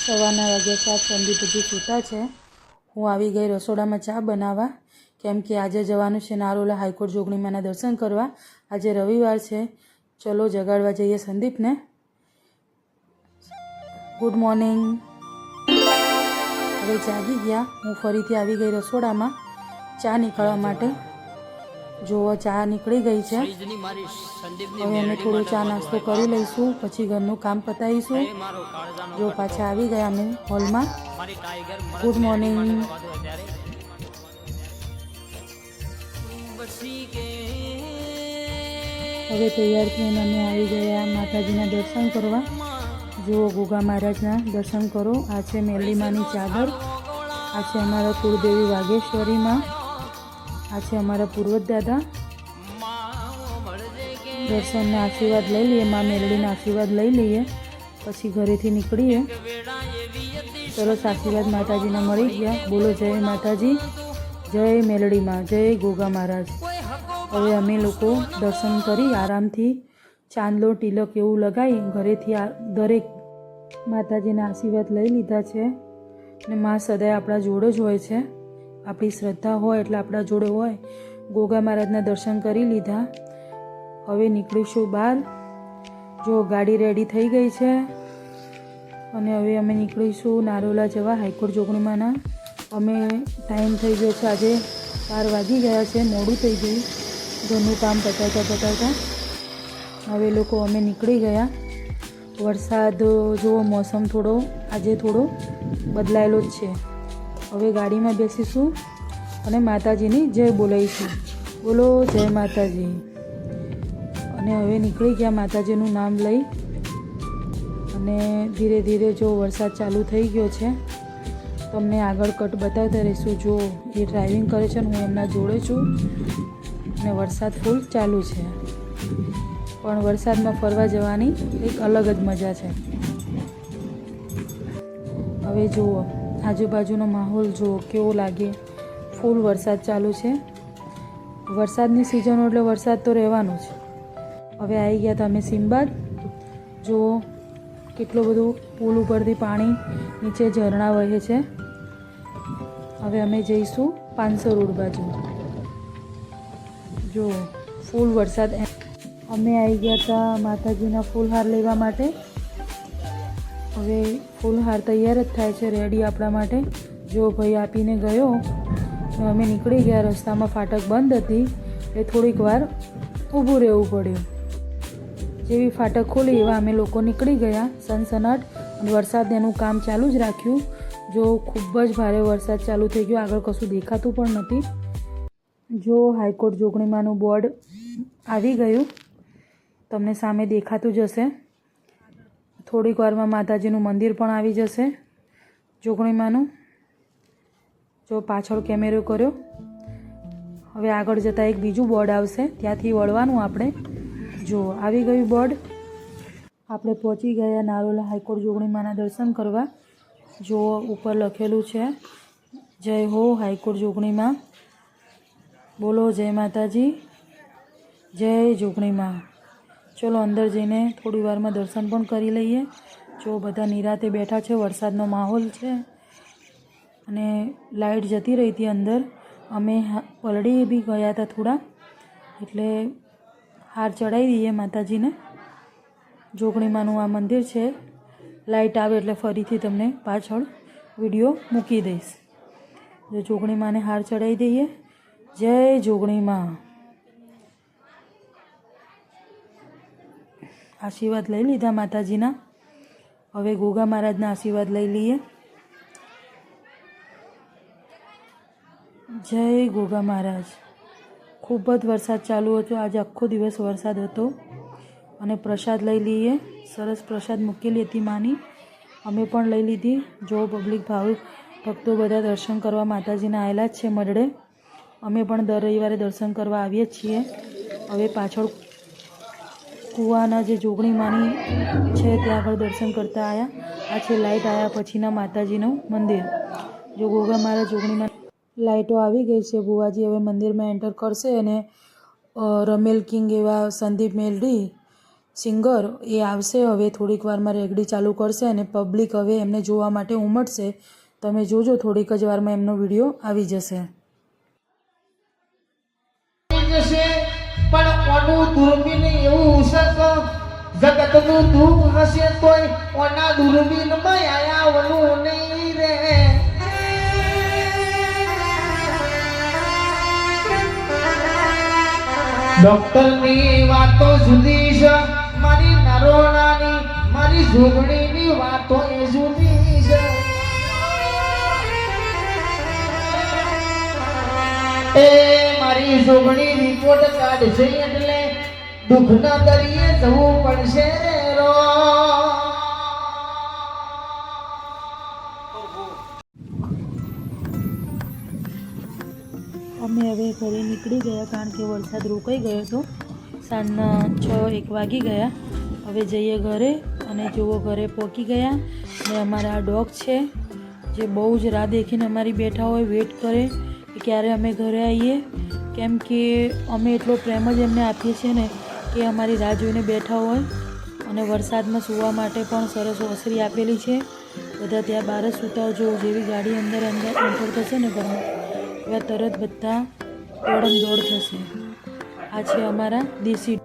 સવારના વાગ્યા 7 સંદીપ હજી સૂતા છે। હું આવી ગઈ રસોડામાં ચા બનાવવા, કેમ કે આજે જવાનું છે નારોલા હાઈકોર્ટ જોગણીમાના દર્શન કરવા। આજે રવિવાર છે, ચલો જગાડવા જઈએ સંદીપને। Good morning. હવે જાગી ગયા। હું ફરીથી આવી ગઈ રસોડામાં ચા નીકળવા માટે। જો ચા નીકળી ગઈ છે, હવે અમે થોડો ચા નાસ્તો કરી લઈશું, પછી ઘરનું કામ પતાવીશું। જો પાછા આવી ગયા અમે હોલમાં। Good morning. હવે તૈયાર થઈને અમે આવી ગયા માતાજીના દર્શન કરવા। જુઓ ગોગા મહારાજના દર્શન કરો। આ છે મેરડીમાની ચાદર, આ છે અમારા કુળદેવી વાઘેશ્વરીમાં, આ છે અમારા પૂર્વજ દાદા। દર્શનના આશીર્વાદ લઈ લઈએ, મા મેરડીના આશીર્વાદ લઈ લઈએ, પછી ઘરેથી નીકળીએ। સરસ આશીર્વાદ માતાજીના મળી ગયા। બોલો જય માતાજી, જય મેરડીમાં, જય ગોગા મહારાજ। હવે અમે લોકો દર્શન કરી આરામથી ચાંદલો તિલક એવું લગાવી ઘરેથી દરેક માતાજીના આશીર્વાદ લઈ લીધા છે। અને મા સદાય આપણા જોડે જ હોય છે, આપણી શ્રદ્ધા હોય એટલે આપણા જોડે હોય। ગોગા મહારાજના દર્શન કરી લીધા। હવે નીકળીશું બહાર। જો ગાડી રેડી થઈ ગઈ છે અને હવે અમે નીકળીશું નારોલા જવા હાઈકોર્ટ જોગણીમાના। અમે ટાઈમ થઈ ગયો છે, આજે 4 વાગી ગયા છે, મોડું થઈ ગયું ઘરનું કામ પતાવતા। હવે લોકો અમે નીકળી ગયા। વરસાદ જો મોસમ આજે થોડો બદલાયેલો જ છે। હવે ગાડીમાં બેસીશું અને માતાજીની જય બોલાવીશું। બોલો જય માતાજી। અને હવે નીકળી ગયા માતાજીનું નામ લઈ, અને ધીરે ધીરે જો વરસાદ ચાલુ થઈ ગયો છે। તમને આગળ કટ બતાવતા રહીશું। જો એ ડ્રાઇવિંગ કરે છે ને હું એમના જોડે છું, અને વરસાદ ફૂલ ચાલુ છે, પણ વરસાદમાં ફરવા જવાની એક અલગ જ મજા છે। હવે જુઓ આજુબાજુનો માહોલ જુઓ કેવો લાગે, ફૂલ વરસાદ ચાલુ છે। વરસાદની સિઝન એટલે વરસાદ તો રહેવાનો જ। હવે આવી ગયા તમે સિંબાદ। જુઓ કેટલું બધું પુલ ઉપરથી પાણી નીચે ઝરણા વહે છે। હવે અમે જઈશું 500 રોડ બાજુ। જો ફૂલ વરસાદ। અમે આવી ગયા હતા માતાજીના ફૂલહાર લેવા માટે। હવે ફૂલહાર તૈયાર જ થાય છે, રેડી આપણા માટે। જો ભાઈ આપીને ગયો, અમે નીકળી ગયા। રસ્તામાં ફાટક બંધ હતી એટલે થોડીક વાર ઊભું રહેવું પડ્યું। જેવી ફાટક ખોલી એવા અમે લોકો નીકળી ગયા સનસનાટ। અને વરસાદ એનું કામ ચાલુ જ રાખ્યું। જો ખૂબ જ ભારે વરસાદ ચાલુ થઈ ગયો, આગળ કશું દેખાતું પણ નથી। જો હાઈકોર્ટ જોગણીમાનું બોર્ડ આવી ગયું, તમને સામે દેખાતું જ હશે। થોડીક વારમાં માતાજીનું મંદિર પણ આવી જશે જોગણીમાનું। જો પાછળ કેમેરો કર્યો। હવે આગળ જતાં એક બીજું બોર્ડ આવશે, ત્યાંથી વળવાનું આપણે। જો આવી ગયું બોર્ડ। આપણે પહોંચી ગયા નારોલા હાઈકોર્ટ જોગણીમાના દર્શન કરવા। જો ઉપર લખેલું છે જય હો હાઈકોર્ટ જોગણીમાં, બોલો જય માતાજી, જય જોગણીમાં। ચલો અંદર જઈને થોડી વારમાં દર્શન પણ કરી લઈએ। જો બધા નિરાતે બેઠા છે, વરસાદનો માહોલ છે, અને લાઇટ જતી રહી હતી અંદર। અમે પલળી બી ગયા હતા થોડા, એટલે હાર ચડાવી દઈએ માતાજીને। જોગણીમાનું આ મંદિર છે। લાઇટ આવે એટલે ફરીથી તમને પાછળ વિડીયો મૂકી દઈશ। જો જોગણીમાને હાર ચડાવી દઈએ। જય જોગણીમાં। આશીર્વાદ લઈ લીધા માતાજીના। હવે ગોગા મહારાજના આશીર્વાદ લઈ લઈએ। જય ગોગા મહારાજ। ખૂબ જ વરસાદ ચાલુ હતો, આજે આખો દિવસ વરસાદ હતો। અને પ્રસાદ લઈ લઈએ। સરસ પ્રસાદ મૂકેલી હતી માની, અમે પણ લઈ લીધી। જો પબ્લિક ભક્તો બધા દર્શન કરવા માતાજીના આવેલા જ છે મઢડે। અમે પણ દર રવિવારે દર્શન કરવા આવીએ જ છીએ। હવે પાછળ કૂવાના જે જોગણીમાની છે ત્યાં આગળ દર્શન કરતા આવ્યા। આ છે લાઇટ આવ્યા પછીના માતાજીનું મંદિર। જો ગોગા મહારાજ જોગણીમાં લાઇટો આવી ગઈ છે। બુવાજી હવે મંદિરમાં એન્ટર કરશે, અને રમેલ કિંગ એવા સંદીપ મેલડી સિંગર એ આવશે હવે થોડીક વારમાં રેગડી ચાલુ કરશે અને પબ્લિક હવે એમને જોવા માટે ઉમટશે. તમે જોજો થોડીક જ વારમાં એમનો વિડીયો આવી જશે. પણ ઓનું દૂરબીન એવું છે કે જગતનું દુઃખ હશે તોય ઓના દૂરબીનમાં આયાવનું નહીં રે. ડોક્ટરની વાતો જુદી છે, મારી નરોણાની મારી જોગણીની વાતો એ જુદી છે. એ મારી જોગણી રિપોર્ટ કાઢશે એટલે દુઃખના દરિયે જવું પડશે રે રો. અમે હવે ઘરે નીકળી ગયા કારણ કે વરસાદ રોકાઈ ગયો હતો. સાંજના 6-1 વાગી ગયા. હવે જઈએ ઘરે અને જુઓ ઘરે પહોંચી ગયા. ને અમારા આ ડોગ છે જે બહુ જ રાહ દેખીને અમારી બેઠા હોય, વેટ કરે કે ક્યારે અમે ઘરે આવીએ, કેમ કે અમે એટલો પ્રેમ જ એમને આપીએ છીએ ને કે અમારી રાહ જોઈને બેઠા હોય. અને વરસાદમાં સૂવા માટે પણ સરસ ઓસરી આપેલી છે. બધા ત્યાં બહાર જ સૂતા જો જેવી ગાડી અંદર એન્ટર થશે ને ઘરમાં એવા તરત બધા દોડમ દોડ થશે. આ છે અમારા દેશી